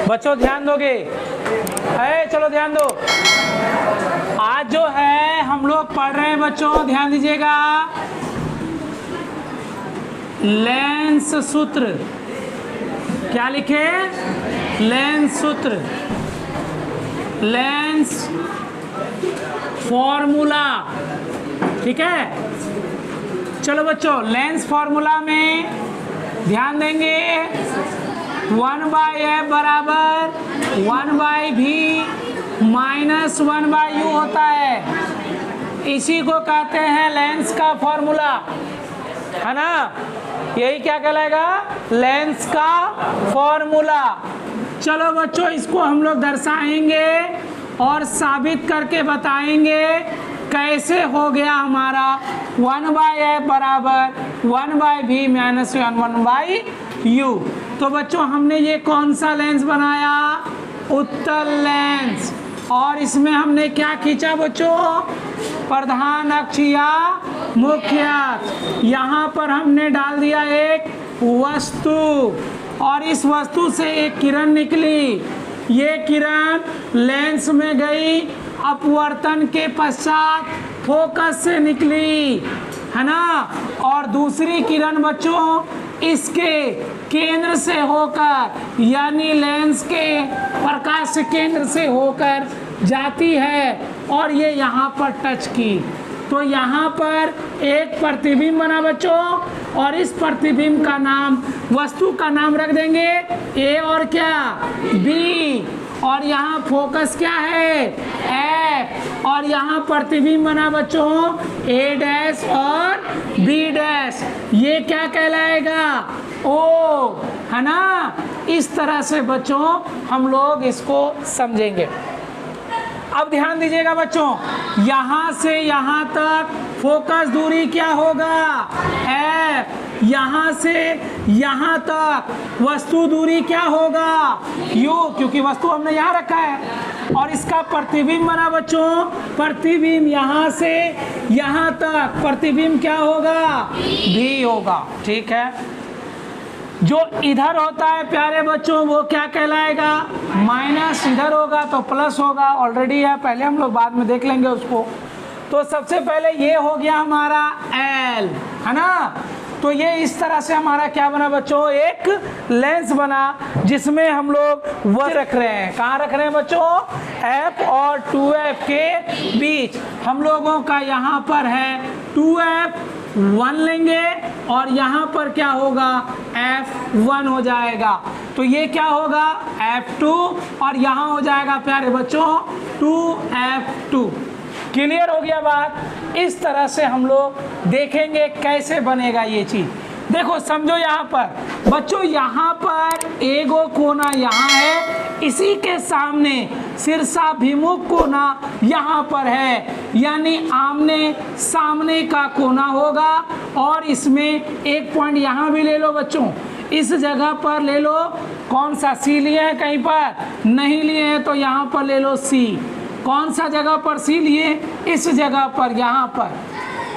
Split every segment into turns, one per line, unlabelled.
बच्चों ध्यान दोगे? चलो ध्यान दो। आज जो है हम लोग पढ़ रहे हैं बच्चों, ध्यान दीजिएगा, लेंस सूत्र। क्या लिखे? लेंस सूत्र, लेंस फॉर्मूला। ठीक है, चलो बच्चों, लेंस फॉर्मूला में ध्यान देंगे, 1/f बराबर 1/v माइनस 1/u होता है। इसी को कहते हैं लेंस का फॉर्मूला, है ना? यही क्या कहलाएगा? लेंस का फॉर्मूला। चलो बच्चों, इसको हम लोग दर्शाएंगे और साबित करके बताएंगे कैसे हो गया हमारा 1/f बराबर 1/v माइनस 1/u। तो बच्चों, हमने ये कौन सा लेंस बनाया? उत्तल लेंस। और इसमें हमने क्या खींचा बच्चों? प्रधान अक्ष या मुख्य अक्ष। यहाँ पर हमने डाल दिया एक वस्तु और इस वस्तु से एक किरण निकली। ये किरण लेंस में गई, अपवर्तन के पश्चात फोकस से निकली, है ना? और दूसरी किरण बच्चों इसके केंद्र से होकर, यानी लेंस के प्रकाश केंद्र से होकर जाती है और ये यहाँ पर टच की। तो यहाँ पर एक प्रतिबिंब बना बच्चों, और इस प्रतिबिंब का नाम, वस्तु का नाम रख देंगे ए और क्या? बी। और यहाँ फोकस क्या है? एफ। और यहाँ प्रतिबिंब बना बच्चों ए डैश और बी डैश। ये क्या कहलाएगा? ओ, है ना? इस तरह से बच्चों हम लोग इसको समझेंगे। अब ध्यान दीजिएगा बच्चों, यहाँ से यहाँ तक फोकस दूरी क्या होगा? एफ। यहाँ से यहाँ तक वस्तु दूरी क्या होगा? यू, क्योंकि वस्तु हमने यहाँ रखा है। और इसका प्रतिबिंब बना बच्चों, प्रतिबिंब यहाँ से यहाँ तक प्रतिबिंब क्या होगा? भी होगा। ठीक है, जो इधर होता है प्यारे बच्चों वो क्या कहलाएगा? माइनस। इधर होगा तो प्लस होगा, ऑलरेडी है, पहले हम लोग बाद में देख लेंगे उसको। तो सबसे पहले ये हो गया हमारा एल, है ना? तो ये इस तरह से हमारा क्या बना बच्चों? एक लेंस बना, जिसमें हम लोग वो रख रहे हैं। कहाँ रख रहे हैं बच्चों? एफ और 2f के बीच। हम लोगों का यहाँ पर है 2f 1 लेंगे और यहाँ पर क्या होगा? f1 हो जाएगा। तो ये क्या होगा? f2 और यहाँ हो जाएगा प्यारे बच्चों 2f2। क्लियर हो गया बात? इस तरह से हम लोग देखेंगे कैसे बनेगा ये चीज। देखो समझो, यहाँ पर बच्चों, यहाँ पर एगो कोना यहाँ है, इसी के सामने शीर्षाभिमुख कोना यहाँ पर है, यानी आमने सामने का कोना होगा। और इसमें एक पॉइंट यहाँ भी ले लो बच्चों, इस जगह पर ले लो। कौन सा? सी लिए हैं? कहीं पर नहीं लिए हैं तो यहाँ पर ले लो सी। कौन सा जगह पर सी लिए? इस जगह पर, यहाँ पर।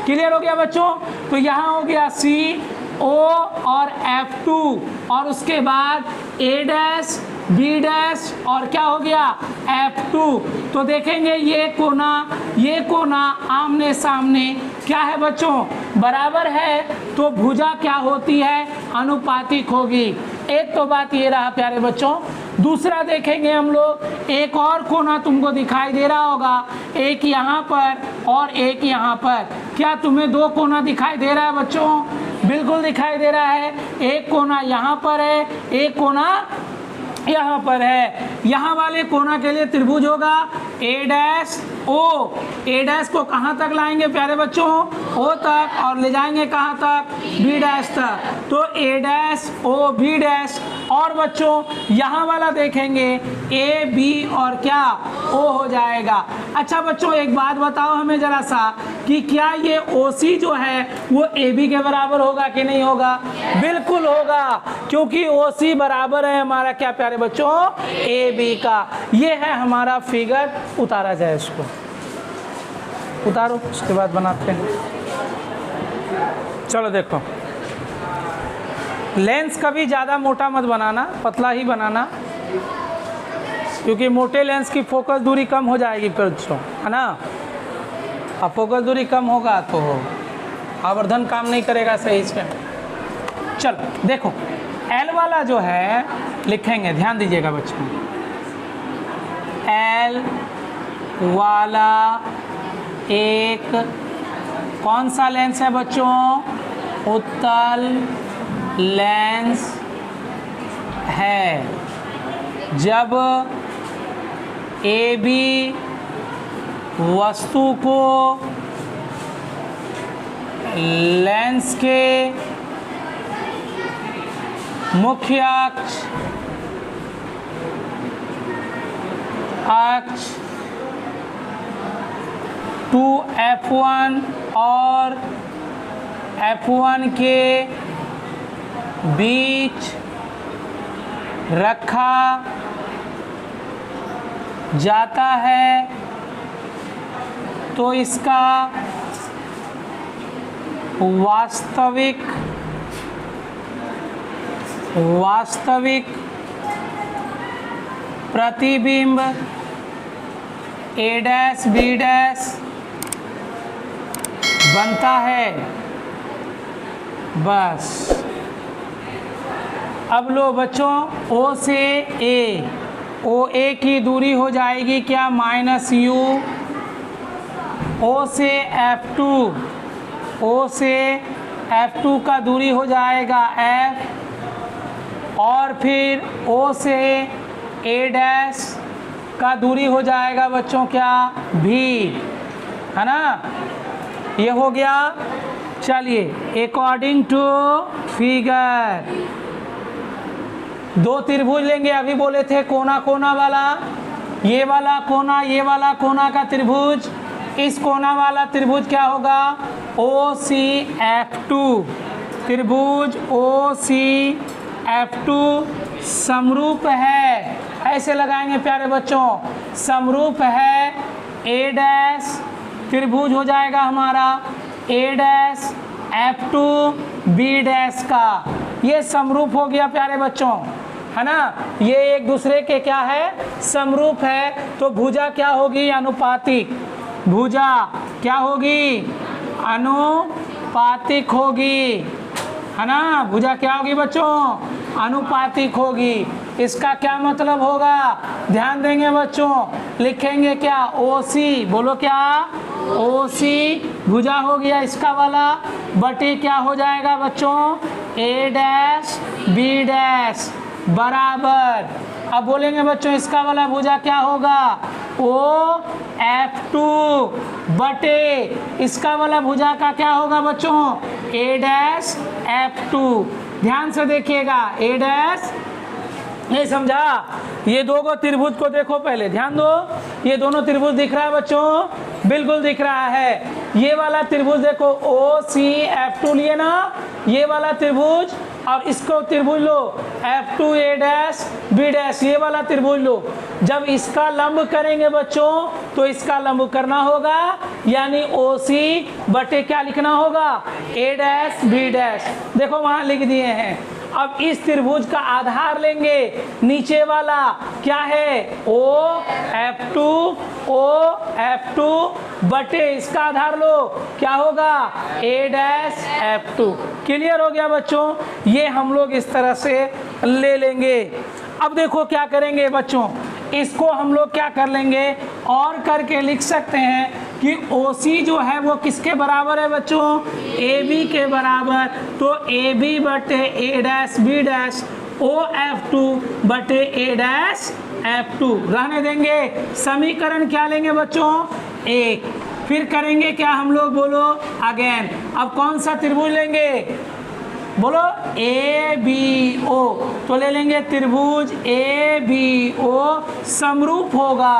क्लियर हो गया बच्चों? तो यहाँ हो गया सी, ओ और F2, और उसके बाद A डैश, B डैश और क्या हो गया? F2। तो देखेंगे ये कोना आमने सामने क्या है बच्चों? बराबर है। तो भुजा क्या होती है? अनुपातिक होगी। एक तो बात ये रहा प्यारे बच्चों। दूसरा देखेंगे हम लोग, एक और कोना तुमको दिखाई दे रहा होगा, एक यहाँ पर और एक यहाँ पर। क्या तुम्हें दो कोना दिखाई दे रहा है बच्चों? बिल्कुल दिखाई दे रहा है। एक कोना यहाँ पर है, एक कोना यहाँ पर है। यहाँ वाले कोना के लिए त्रिभुज होगा ए डैश ओ। ए डैश को कहाँ तक लाएंगे प्यारे बच्चों? ओ तक, और ले जाएंगे कहाँ तक? बी डैश तक। तो ए डैश ओ बी डैश। और बच्चों यहाँ वाला देखेंगे ए बी और क्या? ओ हो जाएगा। अच्छा बच्चों, एक बात बताओ हमें जरा सा कि क्या ये ओ सी जो है वो ए बी के बराबर होगा कि नहीं होगा? बिल्कुल होगा, क्योंकि ओ सी बराबर है हमारा क्या प्यारे बच्चों? ए बी का। ये है हमारा फिगर। उतारा जाए, इसको उतारो, उसके बाद बनाते हैं। चलो देखो, लेंस कभी ज़्यादा मोटा मत बनाना, पतला ही बनाना। क्योंकि मोटे लेंस की फोकस दूरी कम हो जाएगी बच्चों, है ना। अब फोकस दूरी कम होगा तो आवर्धन काम नहीं करेगा सही से। चलो देखो L वाला जो है लिखेंगे, ध्यान दीजिएगा बच्चों। L वाला एक कौन सा लेंस है बच्चों? उत्तल लेंस है। जब AB वस्तु को लेंस के मुख्य अक्ष 2F1 और F1 के बीच रखा जाता है तो इसका वास्तविक प्रतिबिंब A', B' बनता है। बस अब लो बच्चों, O से A, OA की दूरी हो जाएगी क्या? -U। O से F2, O से F2 का दूरी हो जाएगा F, और फिर O से A' का दूरी हो जाएगा बच्चों क्या? V, है ना। ये हो गया। चलिए अकॉर्डिंग टू फिगर दो त्रिभुज लेंगे। अभी बोले थे कोना कोना वाला, ये वाला कोना का त्रिभुज। इस कोना वाला त्रिभुज क्या होगा? OCF2 त्रिभुज OCF2 समरूप है। ऐसे लगाएंगे प्यारे बच्चों, समरूप है A' त्रिभुज हो जाएगा हमारा A' F2 B' का। ये समरूप हो गया प्यारे बच्चों, है ना। ये एक दूसरे के क्या है? समरूप है। तो भुजा क्या होगी? अनुपातिक। भुजा क्या होगी? अनुपातिक होगी, है ना। भुजा क्या होगी बच्चों? अनुपातिक होगी। इसका क्या मतलब होगा? ध्यान देंगे बच्चों, लिखेंगे क्या? OC, बोलो क्या? OC भुजा हो गया इसका वाला, बटे क्या हो जाएगा बच्चों? A' B' बराबर। अब बोलेंगे बच्चों इसका वाला भुजा क्या होगा? OF2 बटे इसका वाला भुजा का क्या होगा बच्चों? A' F2। ध्यान से देखिएगा, A' नहीं समझा? ये दो त्रिभुज को देखो पहले, ध्यान दो। ये दोनों त्रिभुज दिख रहा है बच्चों? बिल्कुल दिख रहा है। ये वाला त्रिभुज देखो OCF2 लिए ना, ये वाला त्रिभुज, और इसको त्रिभुज लो F2 A' B', ये वाला त्रिभुज लो। जब इसका लंब करेंगे बच्चों तो इसका लंब करना होगा, यानी OC बटे क्या लिखना होगा? A' B'। देखो वहां लिख दिए हैं। अब इस त्रिभुज का आधार लेंगे, नीचे वाला क्या है? OF2 बटे इसका आधार लो, क्या होगा? A' F2। क्लियर हो गया बच्चों? ये हम लोग इस तरह से ले लेंगे। अब देखो क्या करेंगे बच्चों, इसको हम लोग क्या कर लेंगे और करके लिख सकते हैं कि OC जो है वो किसके बराबर है बच्चों? AB के बराबर। तो AB बटे A' B' OF2 बटे A' F2 रहने देंगे। समीकरण क्या लेंगे बच्चों? 1। फिर करेंगे क्या हम लोग? बोलो अगेन। अब कौन सा त्रिभुज लेंगे? बोलो ABO। तो ले लेंगे त्रिभुज ABO समरूप होगा।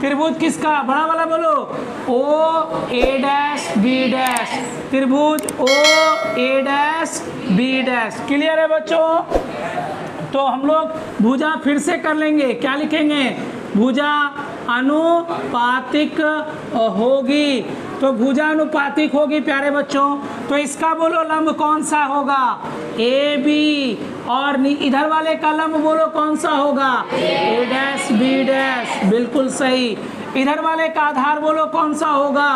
त्रिभुज किसका? बड़ा वाला बोलो OA' B'। त्रिभुज OA' B'। क्लियर है बच्चों? तो हम लोग भुजा फिर से कर लेंगे। क्या लिखेंगे? भुजा अनुपातिक होगी। तो भुजा अनुपातिक होगी प्यारे बच्चों। तो इसका बोलो लंब कौन सा होगा? AB। और इधर वाले का लंब बोलो कौन सा होगा? A' बी डैश, बिल्कुल सही। इधर वाले का आधार बोलो कौन सा होगा,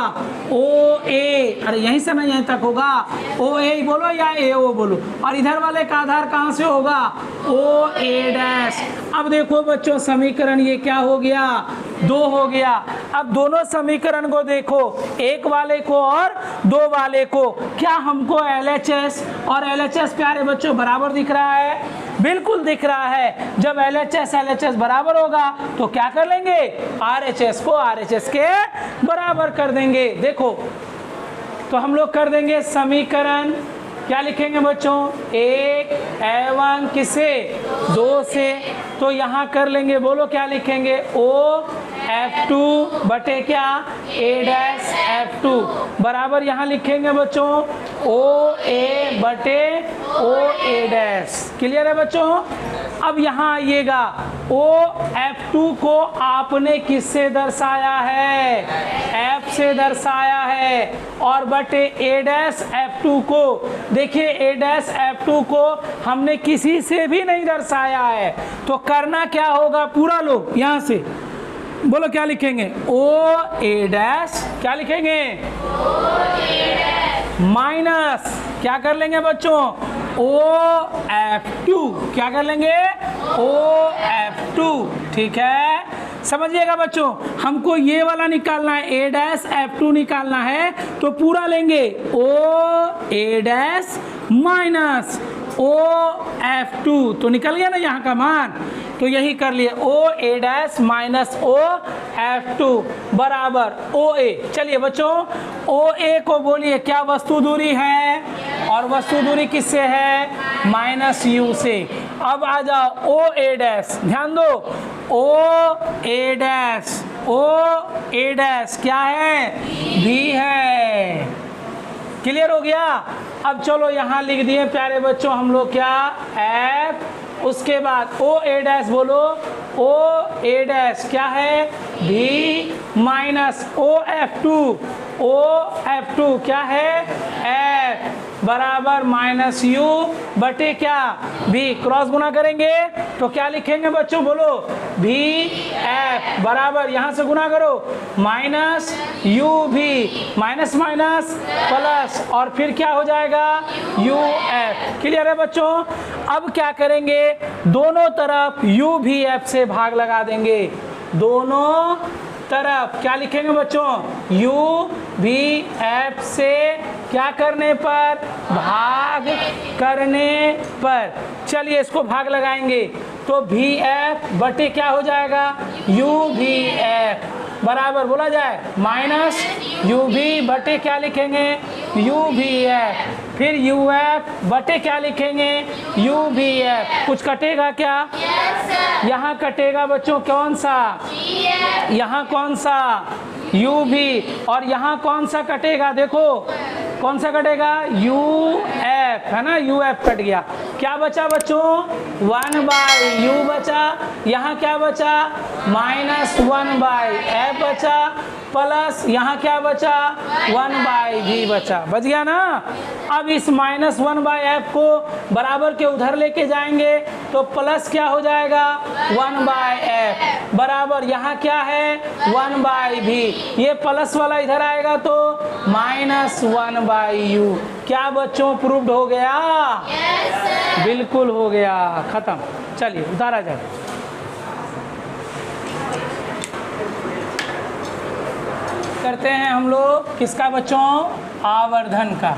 ओ ए, अरे यहीं से ना यहीं तक होगा, ओ ए बोलो या ए ओ बोलो। और इधर वाले का आधार कहाँ से होगा, ओ ए डैश। अब देखो बच्चों समीकरण ये क्या हो गया, 2 हो गया। अब दोनों समीकरण को देखो, एक वाले को और 2 वाले को, क्या हमको LHS और LHS प्यारे बच्चों बराबर दिख रहा है, बिल्कुल दिख रहा है। जब LHS बराबर होगा तो क्या कर लेंगे, RHS को RHS के बराबर कर देंगे। देखो तो हम लोग कर देंगे समीकरण, क्या लिखेंगे बच्चों, 1 A1 किसे, 2 से, तो यहाँ कर लेंगे, बोलो क्या लिखेंगे, O F2 बटे क्या, A डैश F2 बराबर यहाँ लिखेंगे बच्चों O A बटे O A डैश। क्लियर है बच्चों। अब यहाँ आइएगा, O F2 को आपने किससे दर्शाया है, F से दर्शाया है, और बटे A डैश F2 को, देखिए A डैश F2 को हमने किसी से भी नहीं दर्शाया है, तो करना क्या होगा, पूरा लो यहाँ से, बोलो क्या लिखेंगे, O A डैश, क्या लिखेंगे, माइनस, क्या कर लेंगे बच्चों, O F2, क्या कर लेंगे, O F2, ठीक है। समझिएगा बच्चों, हमको ये वाला निकालना है, A डैश F2 निकालना है, तो पूरा लेंगे O A dash minus O F2, तो निकल गया ना यहाँ का मान, तो यही कर लिए O A dash minus O F2 बराबर O A। चलिए बच्चों O A को बोलिए क्या वस्तु दूरी है, और वस्तु दूरी किससे है, माइनस U से। अब आ जाओ O A डैश, ध्यान दो O A dash, O A dash क्या है, B है। क्लियर हो गया। अब चलो यहाँ लिख दिए प्यारे बच्चों हम लोग क्या, F, उसके बाद O A डैश, बोलो O A डैश क्या है, B minus O F2, O F2 क्या है, F बराबर माइनस U बटे क्या, B, क्रॉस गुना करेंगे तो क्या लिखेंगे बच्चों, बोलो B F बराबर, यहाँ से गुना करो, minus U V, minus minus plus, और फिर क्या हो जाएगा U F। क्लियर है बच्चों। अब क्या करेंगे, दोनों तरफ U V F से भाग लगा देंगे, दोनों तरफ क्या लिखेंगे बच्चों, U V F से क्या करने पर, भाग करने पर। चलिए इसको भाग लगाएंगे तो V F बटे क्या हो जाएगा, U V F बराबर, बोला जाए माइनस U V बटे क्या लिखेंगे, U V F, फिर U F बटे क्या लिखेंगे, U V F। कुछ कटेगा क्या, यहाँ कटेगा बच्चों कौन सा, यहाँ कौन सा, U V, और यहाँ कौन सा कटेगा, देखो कौन सा कटेगा, U F, है ना, U F कट गया। क्या बचा बच्चों, 1/U बचा, यहाँ क्या बचा, -1/F बचा, प्लस यहाँ क्या बचा, 1/V बचा, बच गया ना। अब इस -1/F को बराबर के उधर लेके जाएंगे तो प्लस क्या हो जाएगा, 1/F बराबर, यहाँ क्या है 1/V, ये प्लस वाला इधर आएगा तो -1/U। क्या बच्चों प्रूव्ड हो गया, बिल्कुल हो गया, खत्म। चलिए उतारा जाए। करते हैं हम लोग किसका बच्चों, आवर्धन का।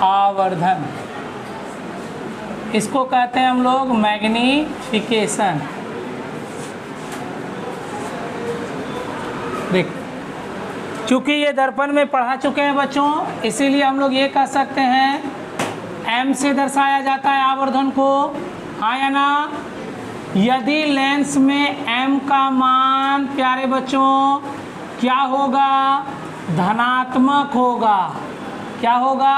आवर्धन इसको कहते हैं हम लोग मैग्नीफिकेशन। देख, चूंकि ये दर्पण में पढ़ा चुके हैं बच्चों, इसीलिए हम लोग ये कह सकते हैं M से दर्शाया जाता है आवर्धन को, हाँ या ना। यदि लेंस में M का मान प्यारे बच्चों क्या होगा, धनात्मक होगा, क्या होगा,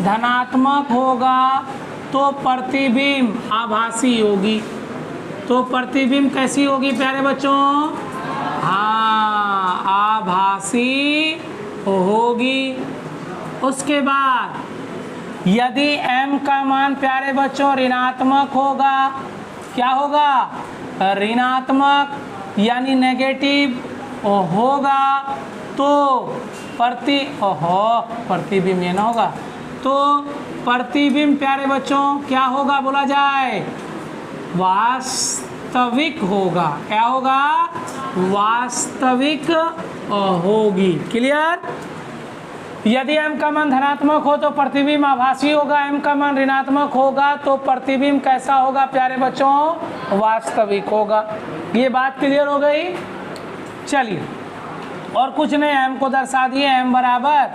धनात्मक होगा, तो प्रतिबिंब आभासी होगी। तो प्रतिबिंब कैसी होगी प्यारे बच्चों, हाँ आभासी होगी। उसके बाद यदि M का मान प्यारे बच्चों ऋणात्मक होगा, क्या होगा, ऋणात्मक यानी नेगेटिव होगा तो प्रतिबिंब ये ना होगा, तो प्रतिबिंब प्यारे बच्चों क्या होगा बोला जाए, वास्तविक होगा। क्या होगा, वास्तविक होगी। क्लियर। यदि m का मान धनात्मक हो तो प्रतिबिंब आभासी होगा, m का मान ऋणात्मक होगा तो प्रतिबिंब कैसा होगा प्यारे बच्चों, वास्तविक होगा। ये बात क्लियर हो गई। चलिए और कुछ नहीं, m को दर्शा दिए, m बराबर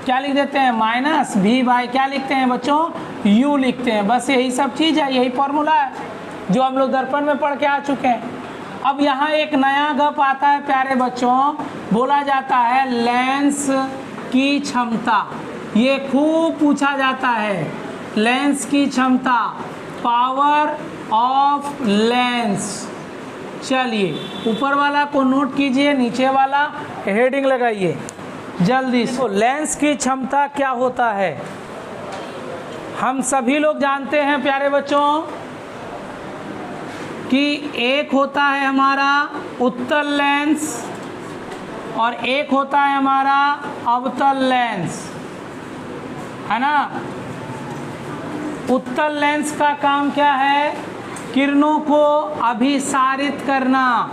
क्या लिख देते हैं, माइनस v बाई क्या लिखते हैं बच्चों, u लिखते हैं। बस यही सब चीज़ है, यही फॉर्मूला है जो हम लोग दर्पण में पढ़ के आ चुके हैं। अब यहाँ एक नया गप आता है प्यारे बच्चों, बोला जाता है लेंस की क्षमता। ये खूब पूछा जाता है, लेंस की क्षमता, पावर ऑफ लेंस। चलिए ऊपर वाला को नोट कीजिए, नीचे वाला हेडिंग लगाइए जल्दी से। लेंस की क्षमता क्या होता है, हम सभी लोग जानते हैं प्यारे बच्चों कि एक होता है हमारा उत्तल लेंस और एक होता है हमारा अवतल लेंस, है ना। उत्तल लेंस का काम क्या है, किरणों को अभिसारित करना।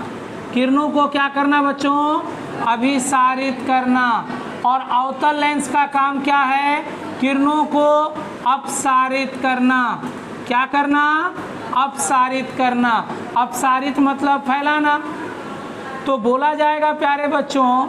किरणों को क्या करना बच्चों, अभिसारित करना। और अवतल लेंस का काम क्या है, किरणों को अपसारित करना। क्या करना, अपसारित करना। अपसारित मतलब फैलाना। तो बोला जाएगा प्यारे बच्चों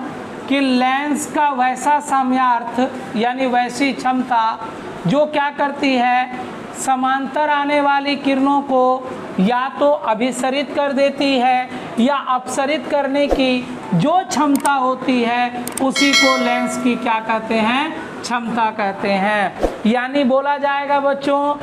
कि लेंस का वैसा सामर्थ्य यानी वैसी क्षमता जो क्या करती है, समांतर आने वाली किरणों को या तो अभिसरित कर देती है या अपसरित करने की जो क्षमता होती है उसी को लेंस की क्या कहते हैं, क्षमता कहते हैं। यानी बोला जाएगा बच्चों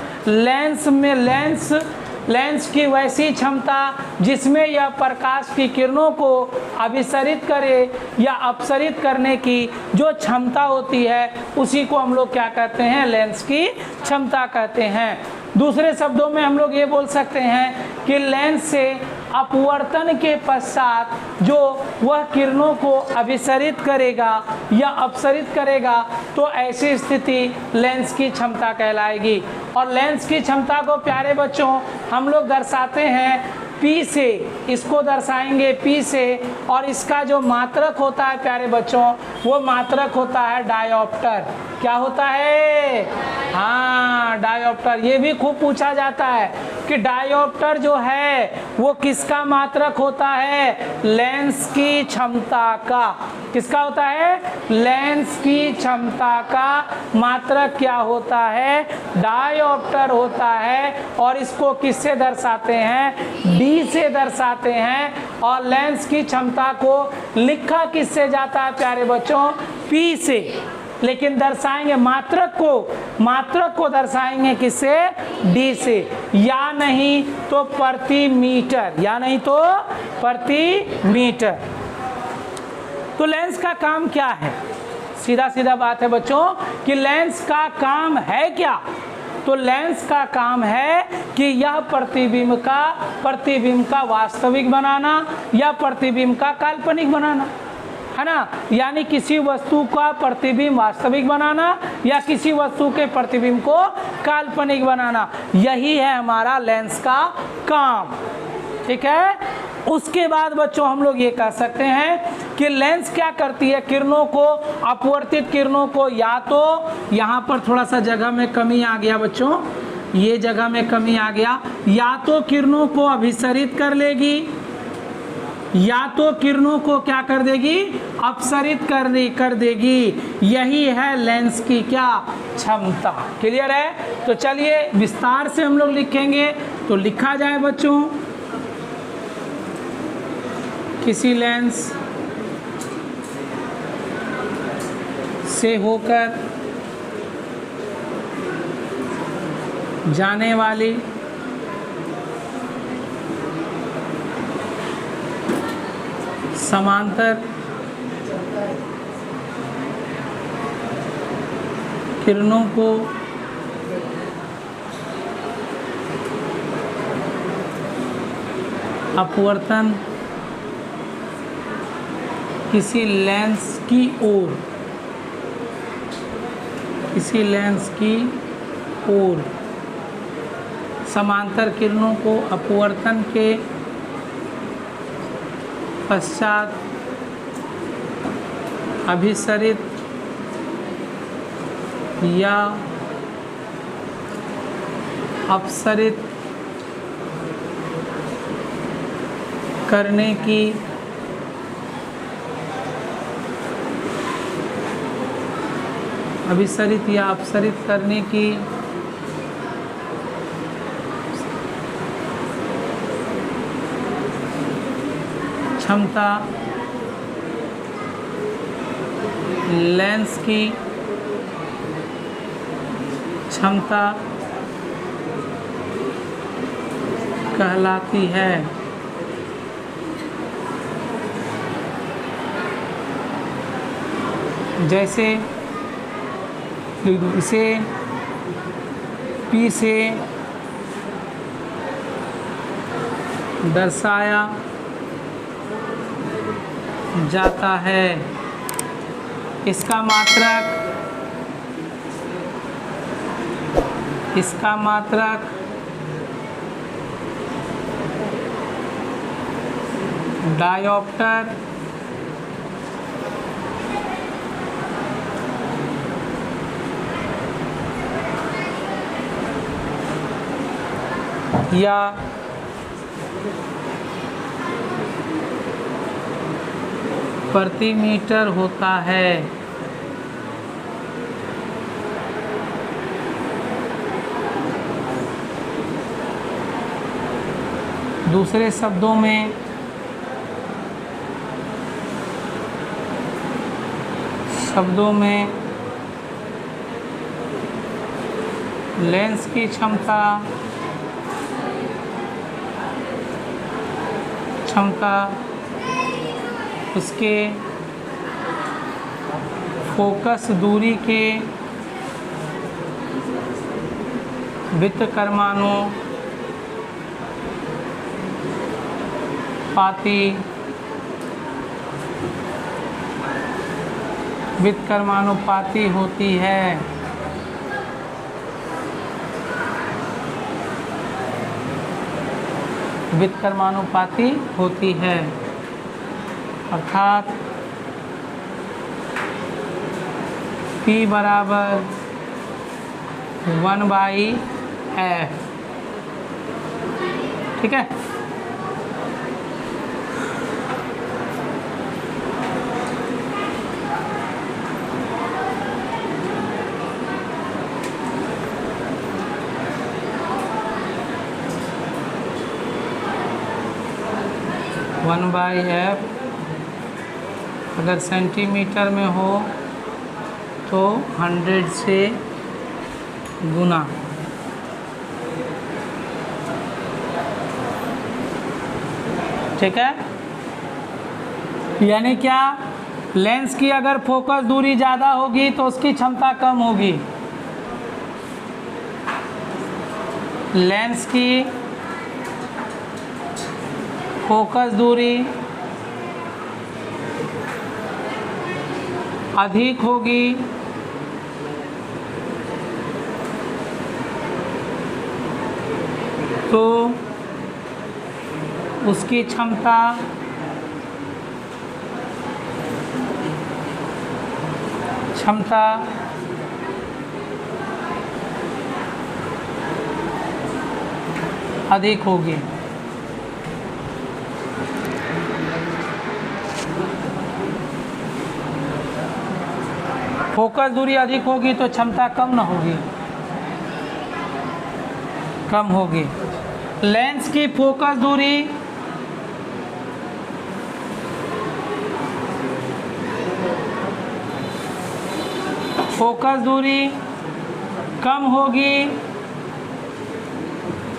लेंस की वैसी क्षमता जिसमें यह प्रकाश की किरणों को अभिसरित करे या अपसरित करने की जो क्षमता होती है उसी को हम लोग क्या कहते हैं, लेंस की क्षमता कहते हैं। दूसरे शब्दों में हम लोग ये बोल सकते हैं कि लेंस से अपवर्तन के पश्चात जो वह किरणों को अभिसरित करेगा या अपसरित करेगा तो ऐसी स्थिति लेंस की क्षमता कहलाएगी। और लेंस की क्षमता को प्यारे बच्चों हम लोग दर्शाते हैं P से, इसको दर्शाएंगे P से। और इसका जो मात्रक होता है प्यारे बच्चों वो मात्रक होता है डायोप्टर। क्या होता है, हाँ डायोप्टर। ये भी खूब पूछा जाता है कि डायोप्टर जो है वो किसका मात्रक होता है, लेंस की क्षमता का। किसका होता है, लेंस की क्षमता का मात्रक क्या होता है, डायोप्टर होता है। और इसको किससे दर्शाते हैं, D से दर्शाते हैं। और लेंस की क्षमता को लिखा किससे जाता है प्यारे बच्चों, P से। लेकिन दर्शाएंगे मात्रक को दर्शाएंगे किससे, D से। या नहीं तो प्रति मीटर, या नहीं तो प्रति मीटर। तो लेंस का काम क्या है, सीधा सीधा बात है बच्चों कि लेंस का काम है क्या। तो लेंस का काम है कि यह प्रतिबिंब का वास्तविक बनाना या प्रतिबिंब का काल्पनिक बनाना, है ना। यानी किसी वस्तु का प्रतिबिंब वास्तविक बनाना या किसी वस्तु के प्रतिबिंब को काल्पनिक बनाना, यही है हमारा लेंस का काम। ठीक है। उसके बाद बच्चों हम लोग ये कह सकते हैं कि लेंस क्या करती है, किरणों को, अपवर्तित किरणों को, या तो यहाँ पर थोड़ा सा जगह में कमी आ गया बच्चों, ये जगह में कमी आ गया, या तो किरणों को अभिसरित कर लेगी या तो किरणों को क्या कर देगी, अपसरित कर देगी। यही है लेंस की क्या, क्षमता। क्लियर है। तो चलिए विस्तार से हम लोग लिखेंगे। तो लिखा जाए बच्चों, किसी लेंस से होकर जाने वाली समांतर किरणों को अपवर्तन किसी लेंस की ओर, किसी लेंस की ओर समांतर किरणों को अपवर्तन के पश्चात अभिसरित या अपसरित करने की अभिसरित या अपसरित करने की क्षमता लेंस की क्षमता कहलाती है। जैसे इसे P से दर्शाया जाता है। इसका मात्रक डायोप्टर या प्रति मीटर होता है। दूसरे शब्दों में लेंस की क्षमता उसके फोकस दूरी के व्युत्क्रमानुपाती होती है। व्युत्क्रमानुपाती होती है अर्थात P बराबर 1/f। ठीक है। वन बाई एफ अगर सेंटीमीटर में हो तो 100 से गुना। ठीक है। यानी क्या, लेंस की अगर फोकस दूरी ज़्यादा होगी तो उसकी क्षमता कम होगी। लेंस की फोकस दूरी अधिक होगी तो उसकी क्षमता अधिक होगी। फोकस दूरी अधिक होगी तो क्षमता कम ना होगी, कम होगी। लेंस की फोकस दूरी कम होगी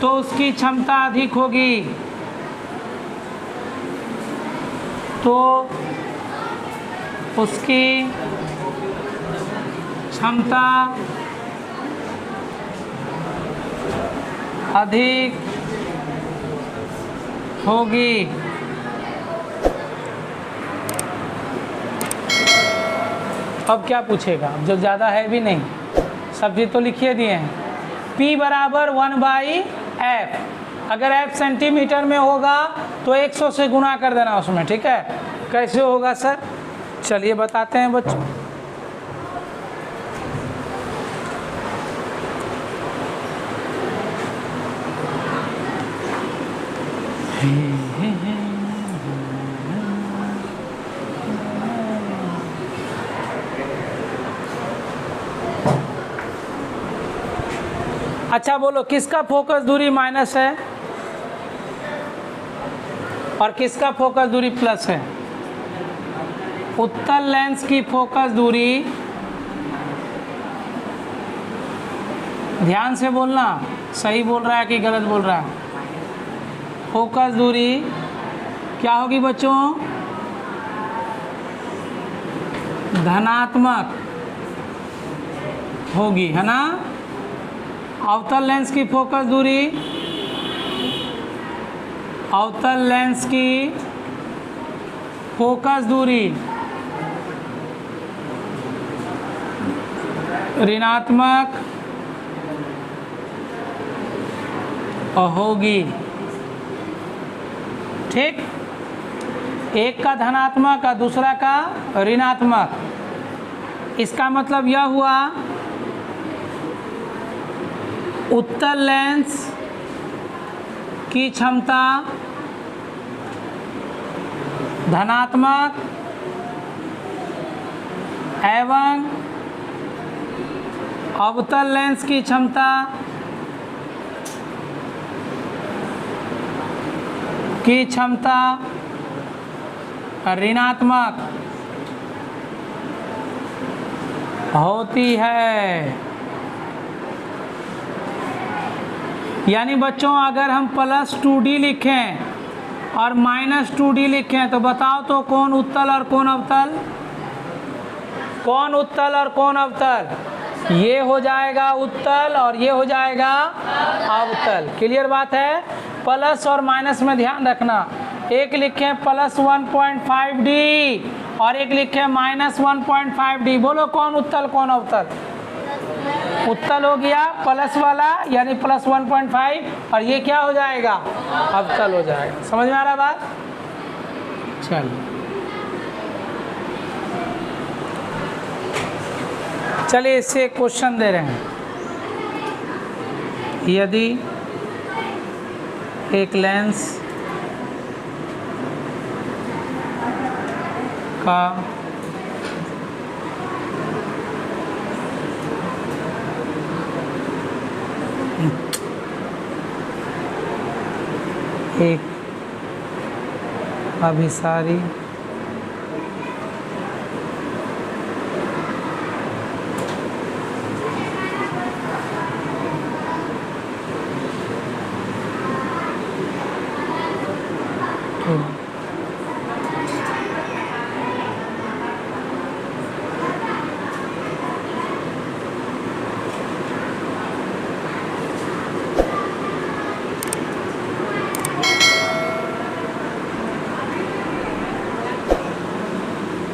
तो उसकी क्षमता अधिक होगी, तो उसकी क्षमता अधिक होगी। अब क्या पूछेगा, जो ज़्यादा है भी नहीं, सब चीज़ तो लिखिए दिए हैं। P बराबर 1/f, अगर f सेंटीमीटर में होगा तो 100 से गुना कर देना उसमें, ठीक है। कैसे होगा सर, चलिए बताते हैं बच्चों। अच्छा बोलो, किसका फोकस दूरी माइनस है और किसका फोकस दूरी प्लस है? उत्तल लेंस की फोकस दूरी, ध्यान से बोलना, सही बोल रहा है कि गलत बोल रहा है। फोकस दूरी क्या होगी बच्चों? धनात्मक होगी, है ना। अवतल लेंस की फोकस दूरी, अवतल लेंस की फोकस दूरी ऋणात्मक होगी, ठीक। एक का धनात्मक और दूसरा का ऋणात्मक, इसका मतलब यह हुआ उत्तल लेंस की क्षमता धनात्मक एवं अवतल लेंस की क्षमता ऋणात्मक होती है। यानी बच्चों अगर हम +2D लिखें और -2D लिखें तो बताओ तो कौन उत्तल और कौन अवतल? कौन उत्तल और कौन अवतल? ये हो जाएगा उत्तल और ये हो जाएगा अवतल। क्लियर बात है। प्लस और माइनस में ध्यान रखना, एक लिखें +1.5D और एक लिखें -1.5D। बोलो कौन उत्तल कौन अवतल? उत्तल हो गया प्लस वाला यानी +1.5, और ये क्या हो जाएगा? अवतल हो जाएगा। समझ में आ रहा बात? चलिए इससे एक क्वेश्चन दे रहे हैं। यदि एक लेंस का एक अभिसारी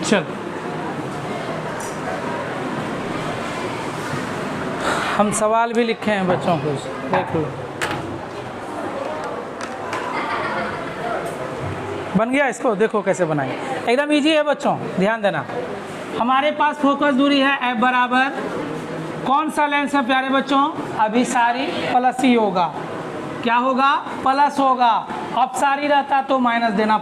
चल हम सवाल भी लिखे हैं बच्चों को, देख लो। बन गया, इसको देखो कैसे बनाएंगे, एकदम इजी है बच्चों, ध्यान देना। हमारे पास फोकस दूरी है F बराबर, कौन सा लेंस है प्यारे बच्चों? अभिसारी प्लस ही होगा। क्या होगा? प्लस होगा। अपसारी रहता तो माइनस देना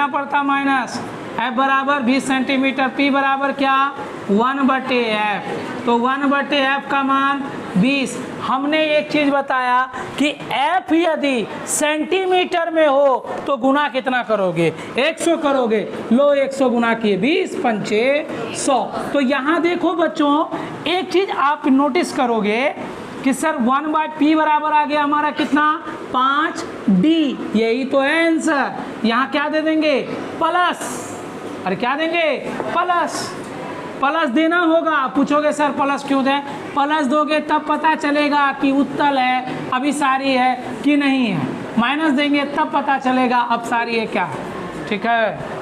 पड़ता माइनस। F बराबर 20 सेंटीमीटर, P बराबर क्या? 1/f। तो 1/f का मान 20। हमने एक चीज़ बताया कि F यदि सेंटीमीटर में हो तो गुना कितना करोगे? 100 करोगे। लो 100 गुना किए 20 पंचे 100। तो यहाँ देखो बच्चों, एक चीज़ आप नोटिस करोगे कि सर 1/p बराबर आ गया हमारा कितना? 5d। यही तो है आंसर। यहाँ क्या दे देंगे? प्लस। अरे क्या देंगे? प्लस देना होगा। पूछोगे सर प्लस क्यों दें? प्लस दोगे तब पता चलेगा कि उत्तल है, अभिसारी है कि नहीं है। माइनस देंगे तब पता चलेगा अपसारी है क्या। ठीक है।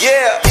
Yeah.